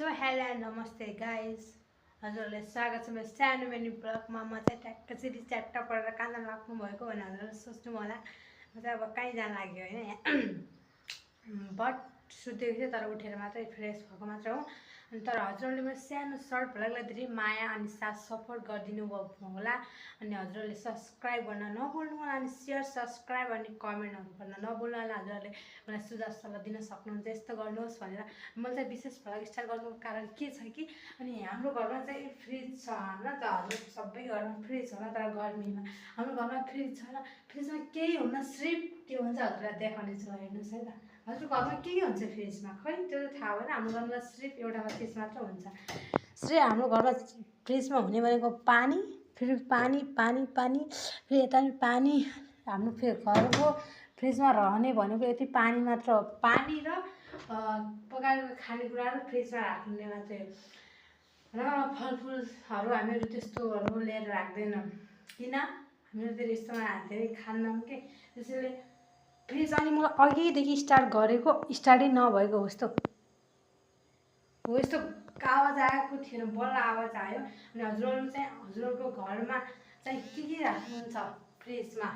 So hello and नमस्ते guys, हजुरहरूलाई स्वागत छ मेरो सानो मिनी ब्लगमा। म चाहिँ ट्याक्कसरी च्याट्ट परेर कानमा लाग्नु भएको भने हजुरहरूले सोच्नु होला म चाहिँ अब कहीँ जान लाग्यो होइन। बट सुतेको थिएँ तर उठेर मात्रै फ्रेस भएको मात्र हो। अनि तर हजुरहरूले मेरो सानो सर्ट भ्लगलाई धेरै माया अनि साथ सपोर्ट गरिदिनु होला। अनि हजुरहरूले सब्सक्राइब गर्न नभुल्नु होला, अनि सेयर सब्सक्राइब अनि कमेन्टहरू गर्न नभुल्नु होला। हजुरहरूले मलाई सुझाव सल्लाह दिन सक्नुहुन्छ यस्तो गर्नुहोस् भनेर। मैले चाहिँ विशेष भ्लग स्टार्ट गर्नुको कारण के छ कि अनि हाम्रो घरमा चाहिँ फ्रिज छ होइन, त हाम्रो सबै घरमा फ्रिज होला तर गर्मीमा हाम्रो घरमा फ्रिज छ र फ्रिजमा केही हुन्न, सिर्फ के हुन्छ हजुरलाई देखाउने छु, हेर्नुहोस् है त। हजुर घरमा के हुन्छ फ्रिजमा खै त्यो त थाहा भएन। हाम्रो घरमा सिर्फ एउटा चिज मात्र हुन्छ। सिर्फ हाम्रो घरमा फ्रिजमा हुने भनेको पानी, फेरि पानी पानी पानी फेरि यता पनि पानी। हाम्रो घरको फ्रिजमा रहने भनेको यति पानी मात्र हो। पानी र पकाएको खानेकुराहरू फ्रिजमा राख्ने मात्रै हो र फलफुलहरू हामीहरू त्यस्तोहरू लिएर राख्दैनौँ। किन हामीहरू धेरै यस्तोमा धेरै खान्नौँ कि त्यसैले फ्रिज। अनि मलाई अघिदेखि स्टार्ट गरेको स्टार्टै नभएको हो यस्तो आवाज आएको थिएन, बल्ल आवाज आयो। अनि हजुरहरू चाहिँ हजुरहरूको घरमा चाहिँ के राख्नुहुन्छ फ्रिजमा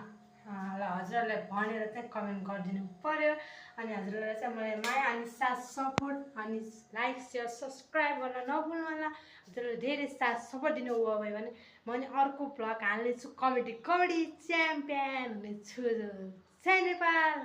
र हजुरहरूलाई भनेर चाहिँ कमेन्ट गरिदिनु पर्यो। अनि हजुरहरूलाई चाहिँ मलाई माया अनि साथ सपोर्ट अनि लाइक सेयर सब्सक्राइब गर्न नभुल्नु होला। हजुरहरूले धेरै साथ सपोर्ट दिनुभयो भने म अनि अर्को भ्लग हाल्नेछु, कमेडी च्याम्पियन हुनेछु। जय नेपाल।